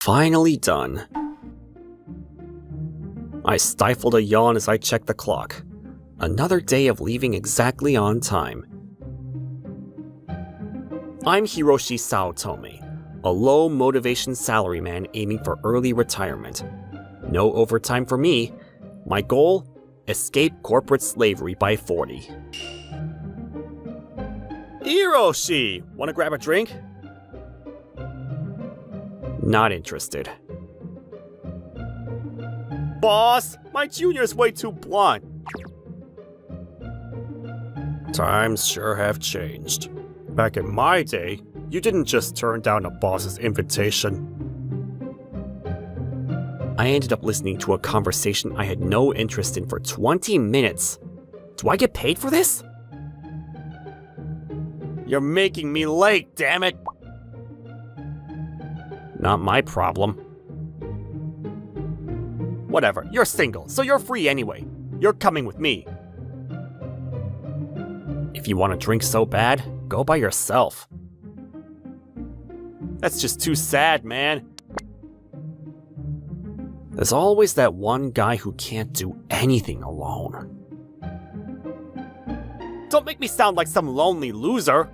Finally done. I stifled a yawn as I checked the clock. Another day of leaving exactly on time. I'm Hiroshi Saotome, a low-motivation salaryman aiming for early retirement. No overtime for me. My goal? Escape corporate slavery by 40. Hiroshi! Wanna grab a drink? Not interested. Boss! My junior's way too blunt! Times sure have changed. Back in my day, you didn't just turn down a boss's invitation. I ended up listening to a conversation I had no interest in for 20 minutes. Do I get paid for this? You're making me late, damn it! Not my problem. Whatever, you're single, so you're free anyway. You're coming with me. If you want to drink so bad, go by yourself. That's just too sad, man. There's always that one guy who can't do anything alone. Don't make me sound like some lonely loser.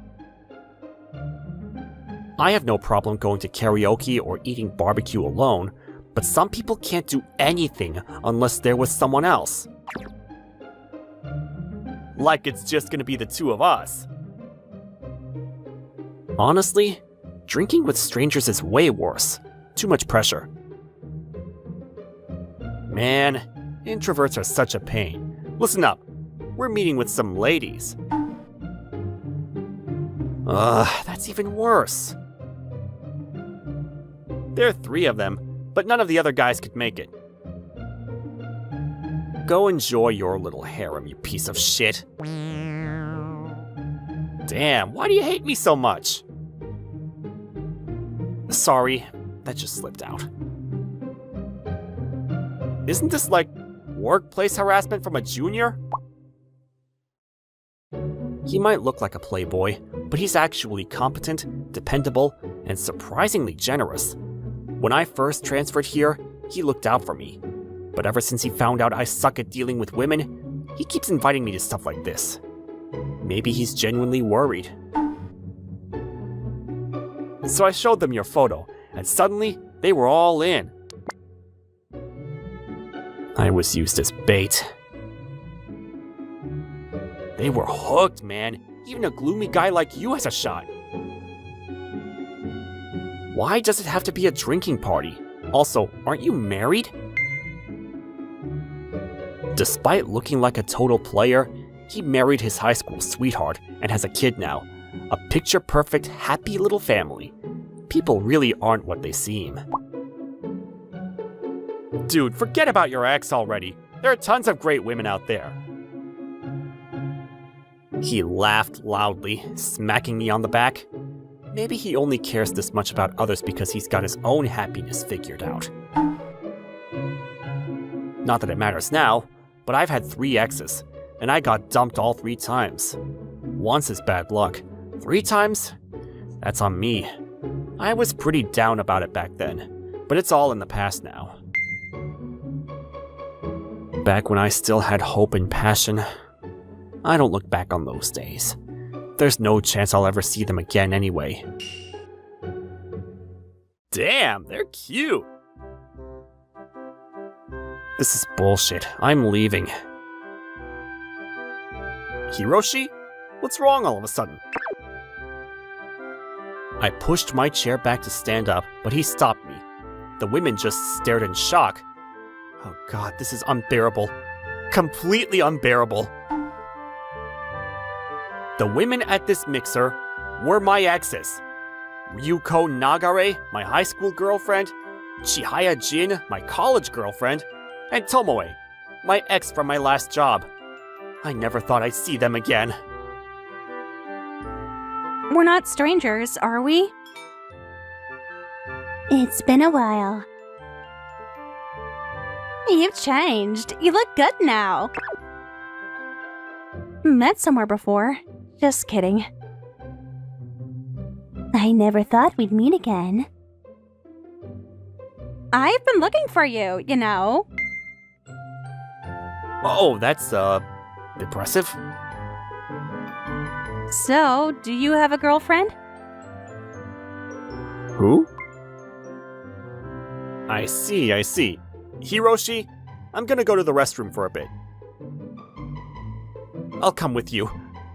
I have no problem going to karaoke or eating barbecue alone, but some people can't do anything unless they're with someone else. Like it's just gonna be the two of us. Honestly, drinking with strangers is way worse. Too much pressure. Man, introverts are such a pain. Listen up, we're meeting with some ladies. That's even worse. There are 3 of them, but none of the other guys could make it. Go enjoy your little harem, you piece of shit. Damn, why do you hate me so much? Sorry, that just slipped out. Isn't this like workplace harassment from a junior? He might look like a playboy, but he's actually competent, dependable, and surprisingly generous. When I first transferred here, he looked out for me. But ever since he found out I suck at dealing with women, he keeps inviting me to stuff like this. Maybe he's genuinely worried. So I showed them your photo, and suddenly, they were all in. I was used as bait. They were hooked, man. Even a gloomy guy like you has a shot. Why does it have to be a drinking party? Also, aren't you married? Despite looking like a total player, he married his high school sweetheart and has a kid now. A picture-perfect, happy little family. People really aren't what they seem. Dude, forget about your ex already. There are tons of great women out there. He laughed loudly, smacking me on the back. Maybe he only cares this much about others because he's got his own happiness figured out. Not that it matters now, but I've had 3 exes, and I got dumped all 3 times. Once is bad luck. 3 times? That's on me. I was pretty down about it back then, but it's all in the past now. Back when I still had hope and passion, I don't look back on those days. There's no chance I'll ever see them again anyway. Damn, they're cute! This is bullshit. I'm leaving. Hiroshi? What's wrong all of a sudden? I pushed my chair back to stand up, but he stopped me. The women just stared in shock. Oh god, this is unbearable. Completely unbearable. The women at this mixer were my exes. Ryuko Nagare, my high school girlfriend, Chihaya Jin, my college girlfriend, and Tomoe, my ex from my last job. I never thought I'd see them again. We're not strangers, are we? It's been a while. You've changed. You look good now. Met somewhere before. Just kidding. I never thought we'd meet again. I've been looking for you, you know. Oh, that's, impressive. So, do you have a girlfriend? Who? I see. Hiroshi, I'm gonna go to the restroom for a bit. I'll come with you.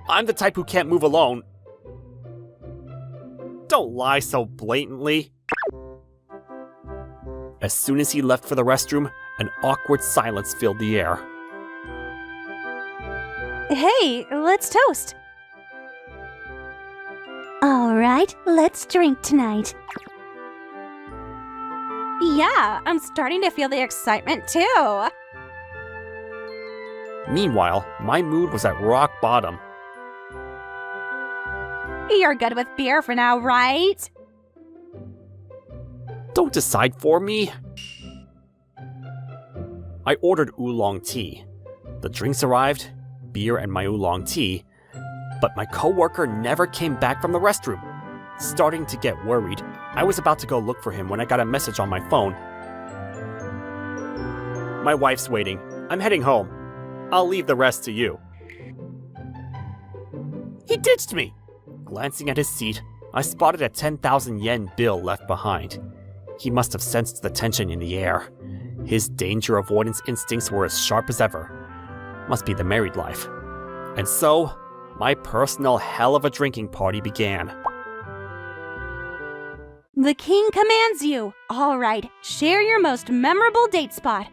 I'm the type who can't move alone. Don't lie so blatantly. As soon as he left for the restroom, an awkward silence filled the air. Hey, let's toast. All right, let's drink tonight. Yeah, I'm starting to feel the excitement too. Meanwhile, my mood was at rock bottom. You're good with beer for now, right? Don't decide for me. I ordered oolong tea. The drinks arrived, beer and my oolong tea, but my coworker never came back from the restroom. Starting to get worried, I was about to go look for him when I got a message on my phone. My wife's waiting. I'm heading home. I'll leave the rest to you. He ditched me! Glancing at his seat, I spotted a 10,000 yen bill left behind. He must have sensed the tension in the air. His danger avoidance instincts were as sharp as ever. Must be the married life. And so, my personal hell of a drinking party began. The king commands you. All right, share your most memorable date spot.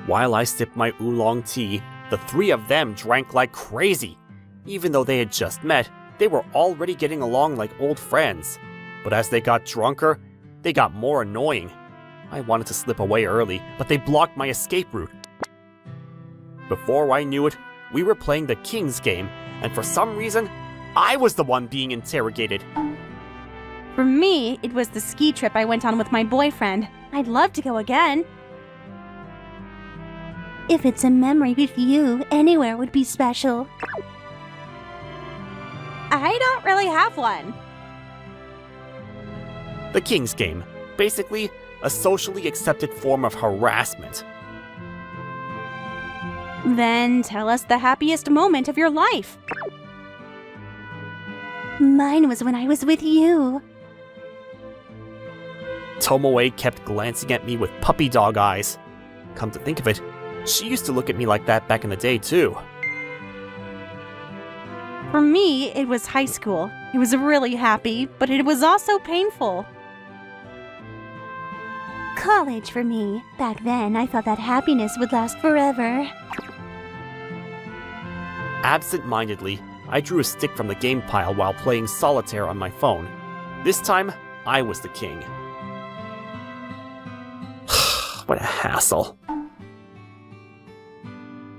While I sipped my oolong tea, the three of them drank like crazy. Even though they had just met, they were already getting along like old friends. But as they got drunker, they got more annoying. I wanted to slip away early, but they blocked my escape route. Before I knew it, we were playing the King's game, and for some reason, I was the one being interrogated. For me, it was the ski trip I went on with my boyfriend. I'd love to go again. If it's a memory with you, anywhere would be special. I don't really have one. The King's game, basically a socially accepted form of harassment. Then tell us the happiest moment of your life. Mine was when I was with you. Tomoe kept glancing at me with puppy dog eyes. Come to think of it, she used to look at me like that back in the day too. For me, it was high school. It was really happy, but it was also painful. College for me. Back then, I thought that happiness would last forever. Absent-mindedly, I drew a stick from the game pile while playing solitaire on my phone. This time, I was the king. What a hassle.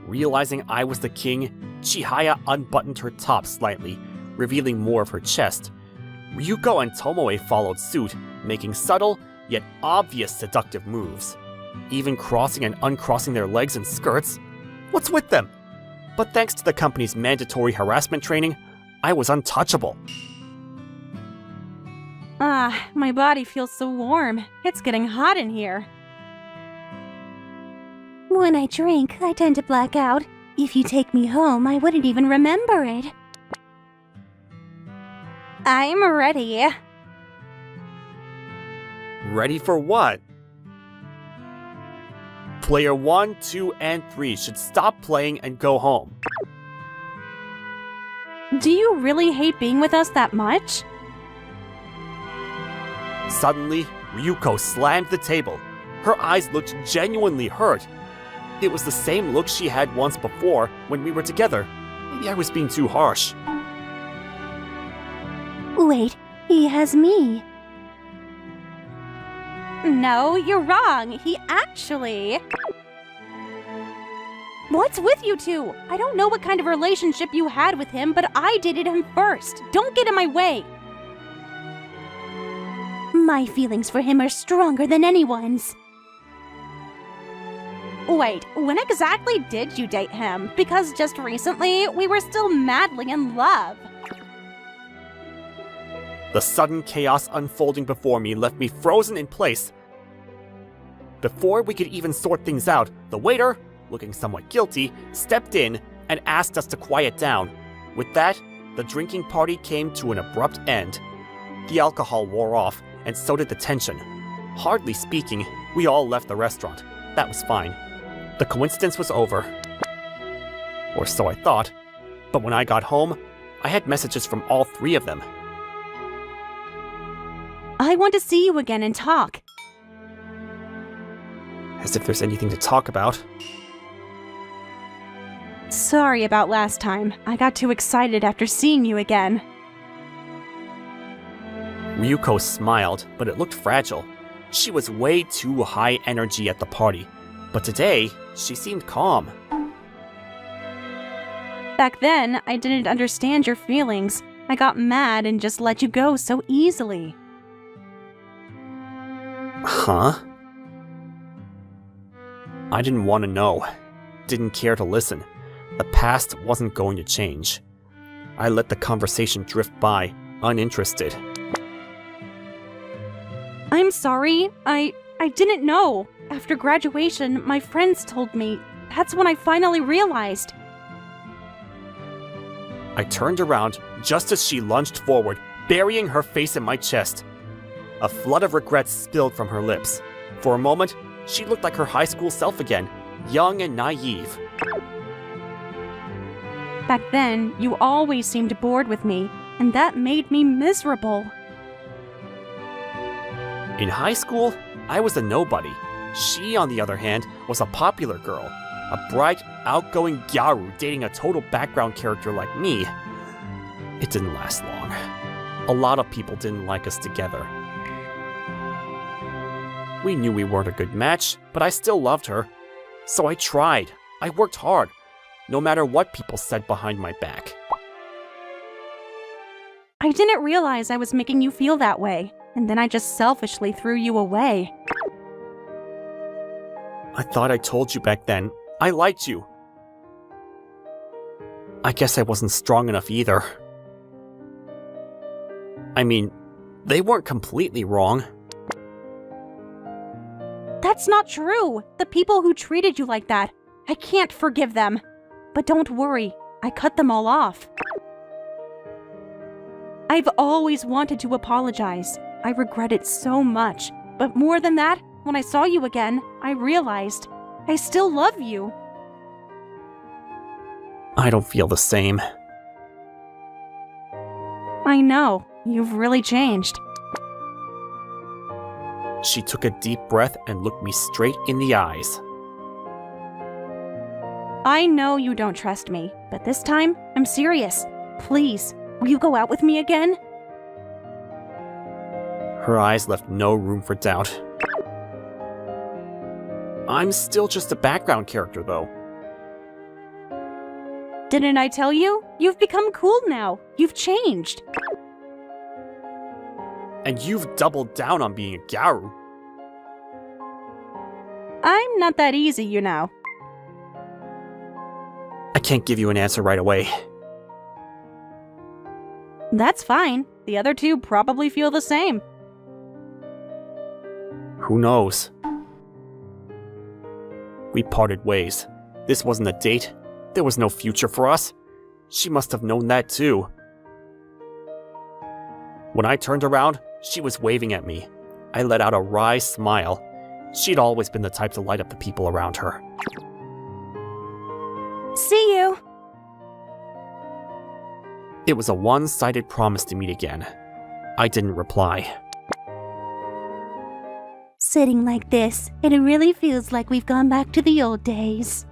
Realizing I was the king, Chihaya unbuttoned her top slightly, revealing more of her chest. Ryuko and Tomoe followed suit, making subtle, yet obvious seductive moves. Even crossing and uncrossing their legs and skirts. What's with them? But thanks to the company's mandatory harassment training, I was untouchable. My body feels so warm. It's getting hot in here. When I drink, I tend to black out. If you take me home, I wouldn't even remember it. I'm ready. Ready for what? Player 1, 2, and 3 should stop playing and go home. Do you really hate being with us that much? Suddenly, Ryuko slammed the table. Her eyes looked genuinely hurt. It was the same look she had once before when we were together. Maybe I was being too harsh. Wait, he has me. No, you're wrong. He actually... What's with you two? I don't know what kind of relationship you had with him, but I dated him first. Don't get in my way. My feelings for him are stronger than anyone's. Wait, when exactly did you date him? Because just recently, we were still madly in love. The sudden chaos unfolding before me left me frozen in place. Before we could even sort things out, the waiter, looking somewhat guilty, stepped in and asked us to quiet down. With that, the drinking party came to an abrupt end. The alcohol wore off, and so did the tension. Hardly speaking, we all left the restaurant. That was fine. The coincidence was over. Or so I thought. But when I got home, I had messages from all three of them. I want to see you again and talk. As if there's anything to talk about. Sorry about last time. I got too excited after seeing you again. Ryuko smiled, but it looked fragile. She was way too high energy at the party. But today, she seemed calm. Back then, I didn't understand your feelings. I got mad and just let you go so easily. Huh? I didn't want to know. Didn't care to listen. The past wasn't going to change. I let the conversation drift by, uninterested. I'm sorry. I didn't know. After graduation, my friends told me. That's when I finally realized. I turned around just as she lunged forward, burying her face in my chest. A flood of regrets spilled from her lips. For a moment, she looked like her high school self again, young and naive. Back then, you always seemed bored with me, and that made me miserable. In high school, I was a nobody. She, on the other hand, was a popular girl. A bright, outgoing gyaru dating a total background character like me. It didn't last long. A lot of people didn't like us together. We knew we weren't a good match, but I still loved her. So I tried. I worked hard, no matter what people said behind my back. I didn't realize I was making you feel that way, and then I just selfishly threw you away. I thought I told you back then. I liked you. I guess I wasn't strong enough either. I mean, they weren't completely wrong. That's not true. The people who treated you like that, I can't forgive them. But don't worry, I cut them all off. I've always wanted to apologize. I regret it so much. But more than that, when I saw you again, I realized I still love you. I don't feel the same. I know, you've really changed. She took a deep breath and looked me straight in the eyes. I know you don't trust me, but this time, I'm serious. Please, will you go out with me again? Her eyes left no room for doubt. I'm still just a background character, though. Didn't I tell you? You've become cool now. You've changed. And you've doubled down on being a gyaru. I'm not that easy, you know. I can't give you an answer right away. That's fine. The other two probably feel the same. Who knows? We parted ways. This wasn't a date. There was no future for us. She must have known that too. When I turned around, she was waving at me. I let out a wry smile. She'd always been the type to light up the people around her. See you. It was a one-sided promise to meet again. I didn't reply. Sitting like this, it really feels like we've gone back to the old days.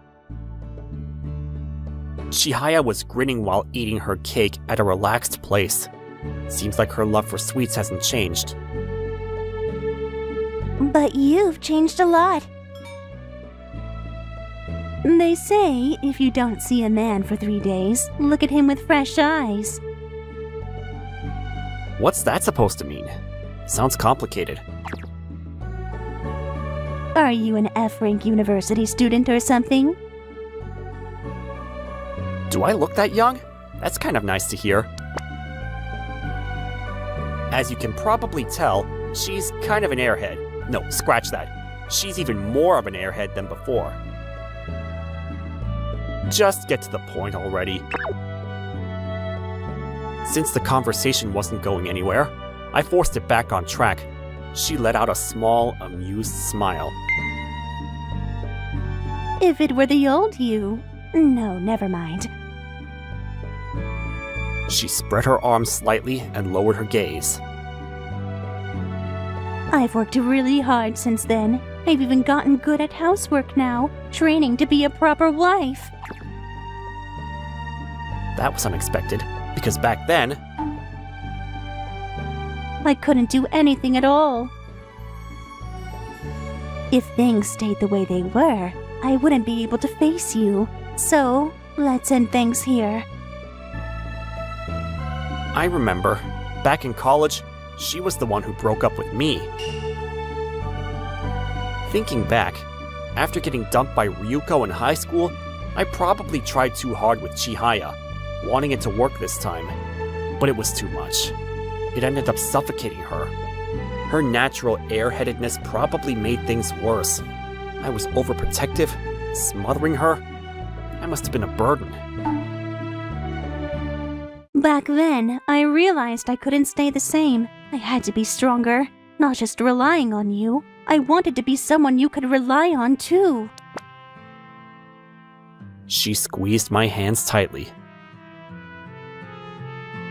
Chihaya was grinning while eating her cake at a relaxed place. Seems like her love for sweets hasn't changed. But you've changed a lot. They say if you don't see a man for 3 days, look at him with fresh eyes. What's that supposed to mean? Sounds complicated. Are you an F-rank university student or something? Do I look that young? That's kind of nice to hear. As you can probably tell, she's kind of an airhead. No, scratch that. She's even more of an airhead than before. Just get to the point already. Since the conversation wasn't going anywhere, I forced it back on track. She let out a small, amused smile. If it were the old you. No, never mind. She spread her arms slightly and lowered her gaze. I've worked really hard since then. I've even gotten good at housework now, training to be a proper wife. That was unexpected, because back then, I couldn't do anything at all. If things stayed the way they were, I wouldn't be able to face you. So, let's end things here. I remember, back in college, she was the one who broke up with me. Thinking back, after getting dumped by Ryuko in high school, I probably tried too hard with Chihaya, wanting it to work this time. But it was too much. It ended up suffocating her. Her natural airheadedness probably made things worse. I was overprotective, smothering her. I must have been a burden. Back then, I realized I couldn't stay the same. I had to be stronger, not just relying on you. I wanted to be someone you could rely on, too. She squeezed my hands tightly.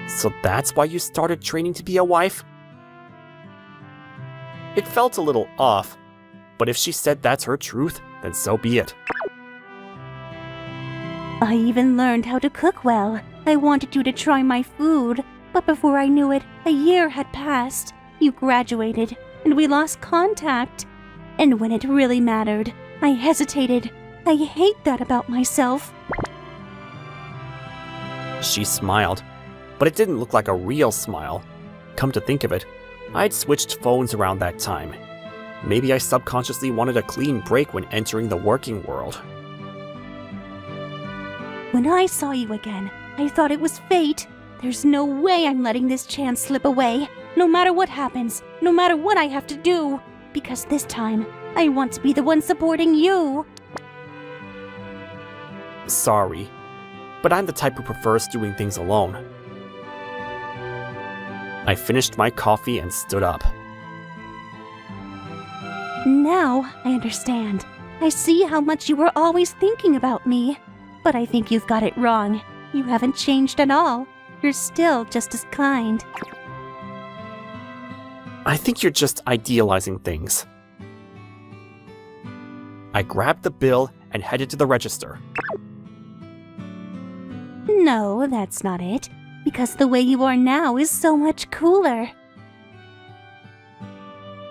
So that's why you started training to be a wife? It felt a little off, but if she said that's her truth, then so be it. I even learned how to cook well. I wanted you to try my food, but before I knew it, a year had passed. You graduated, and we lost contact. And when it really mattered, I hesitated. I hate that about myself. She smiled, but it didn't look like a real smile. Come to think of it, I'd switched phones around that time. Maybe I subconsciously wanted a clean break when entering the working world. When I saw you again, I thought it was fate. There's no way I'm letting this chance slip away, no matter what happens, no matter what I have to do. Because this time, I want to be the one supporting you. Sorry, but I'm the type who prefers doing things alone. I finished my coffee and stood up. Now I understand. I see how much you were always thinking about me. But I think you've got it wrong. You haven't changed at all. You're still just as kind. I think you're just idealizing things. I grabbed the bill and headed to the register. No, that's not it. Because the way you are now is so much cooler.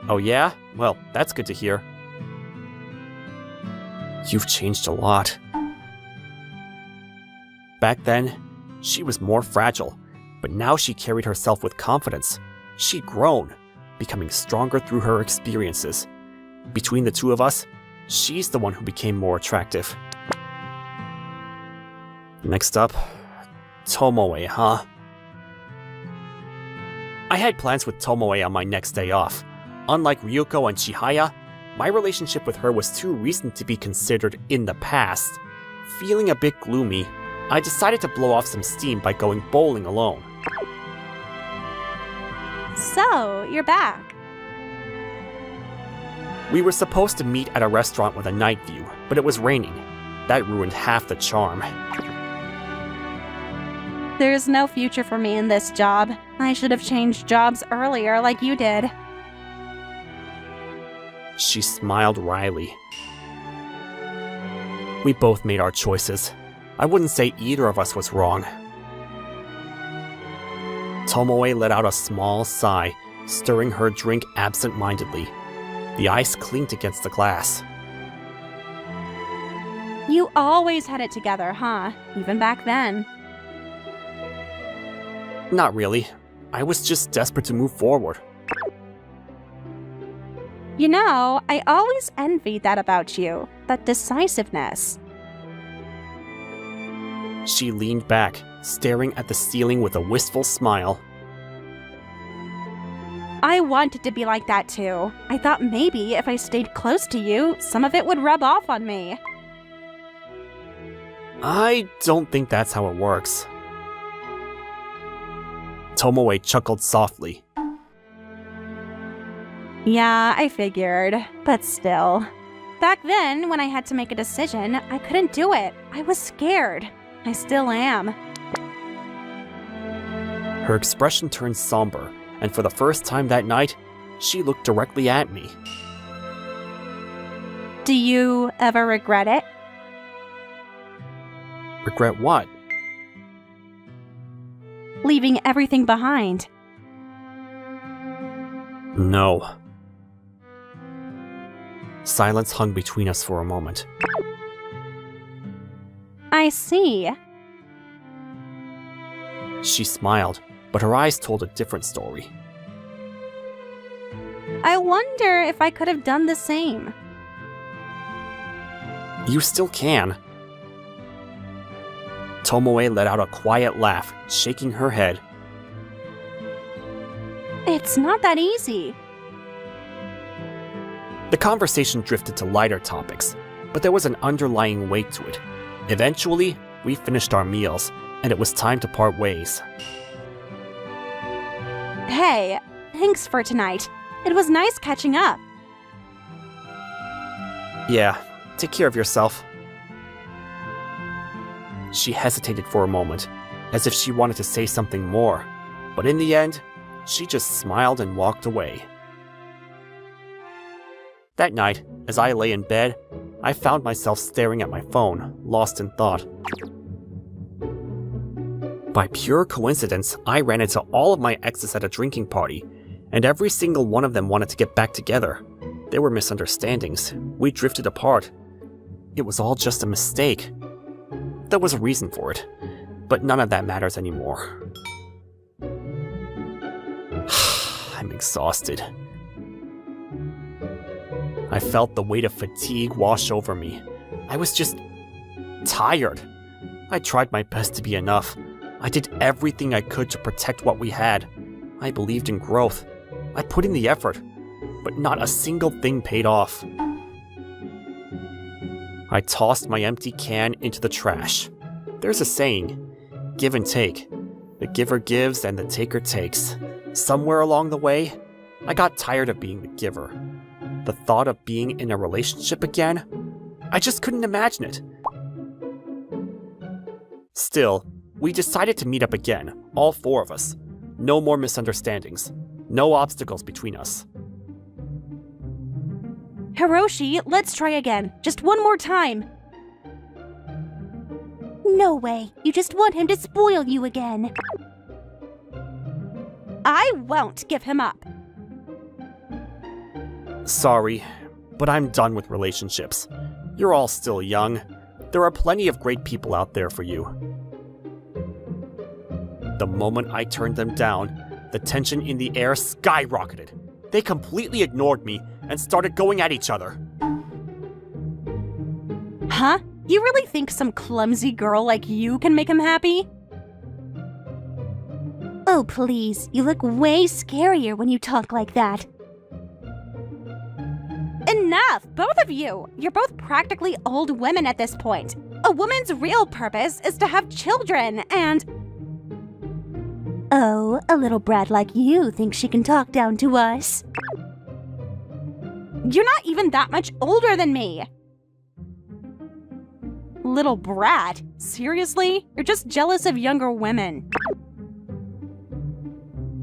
Oh yeah? Well, that's good to hear. You've changed a lot. Back then, she was more fragile, but now she carried herself with confidence. She'd grown, becoming stronger through her experiences. Between the two of us, she's the one who became more attractive. Next up, Tomoe, huh? I had plans with Tomoe on my next day off. Unlike Ryuko and Chihaya, my relationship with her was too recent to be considered in the past. Feeling a bit gloomy, I decided to blow off some steam by going bowling alone. So, you're back. We were supposed to meet at a restaurant with a night view, but it was raining. That ruined half the charm. There's no future for me in this job. I should have changed jobs earlier like you did. She smiled wryly. We both made our choices. I wouldn't say either of us was wrong. Tomoe let out a small sigh, stirring her drink absent-mindedly. The ice clinked against the glass. You always had it together, huh? Even back then. Not really. I was just desperate to move forward. You know, I always envied that about you. That decisiveness. She leaned back, staring at the ceiling with a wistful smile. I wanted to be like that too. I thought maybe if I stayed close to you, some of it would rub off on me. I don't think that's how it works. Tomoe chuckled softly. Yeah, I figured. But still. Back then, when I had to make a decision, I couldn't do it. I was scared. I still am. Her expression turned somber, and for the first time that night, she looked directly at me. Do you ever regret it? Regret what? Leaving everything behind. No. Silence hung between us for a moment. I see. She smiled, but her eyes told a different story. I wonder if I could have done the same. You still can. Tomoe let out a quiet laugh, shaking her head. It's not that easy. The conversation drifted to lighter topics, but there was an underlying weight to it. Eventually, we finished our meals, and it was time to part ways. Hey, thanks for tonight. It was nice catching up. Yeah, take care of yourself. She hesitated for a moment, as if she wanted to say something more, but in the end, she just smiled and walked away. That night, as I lay in bed, I found myself staring at my phone, lost in thought. By pure coincidence, I ran into all of my exes at a drinking party, and every single one of them wanted to get back together. There were misunderstandings. We drifted apart. It was all just a mistake. There was a reason for it, but none of that matters anymore. I'm exhausted. I felt the weight of fatigue wash over me. I was just tired. I tried my best to be enough. I did everything I could to protect what we had. I believed in growth. I put in the effort, but not a single thing paid off. I tossed my empty can into the trash. There's a saying, give and take. The giver gives and the taker takes. Somewhere along the way, I got tired of being the giver. The thought of being in a relationship again, I just couldn't imagine it. Still, we decided to meet up again, all four of us. No more misunderstandings. No obstacles between us. Hiroshi, let's try again. Just one more time. No way. You just want him to spoil you again. I won't give him up. Sorry, but I'm done with relationships. You're all still young. There are plenty of great people out there for you. The moment I turned them down, the tension in the air skyrocketed. They completely ignored me and started going at each other. Huh? You really think some clumsy girl like you can make him happy? Oh, please. You look way scarier when you talk like that. Enough! Both of you! You're both practically old women at this point. A woman's real purpose is to have children, and... Oh, a little brat like you thinks she can talk down to us. You're not even that much older than me! Little brat? Seriously? You're just jealous of younger women.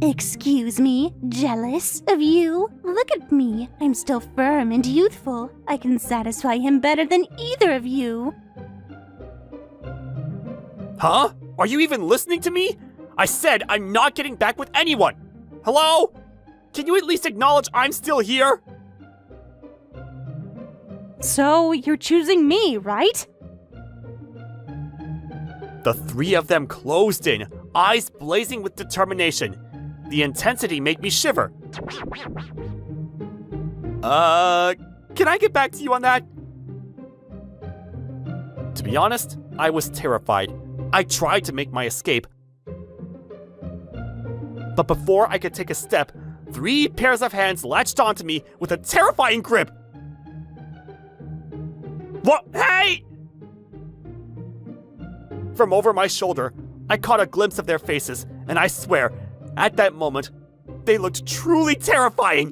Excuse me, jealous of you? Look at me. I'm still firm and youthful. I can satisfy him better than either of you. Huh? Are you even listening to me? I said I'm not getting back with anyone! Hello? Can you at least acknowledge I'm still here? So, you're choosing me, right? The three of them closed in, eyes blazing with determination. The intensity made me shiver. Can I get back to you on that? To be honest, I was terrified. I tried to make my escape. But before I could take a step, 3 pairs of hands latched onto me with a terrifying grip. What? Hey! From over my shoulder, I caught a glimpse of their faces, and I swear, at that moment, they looked truly terrifying.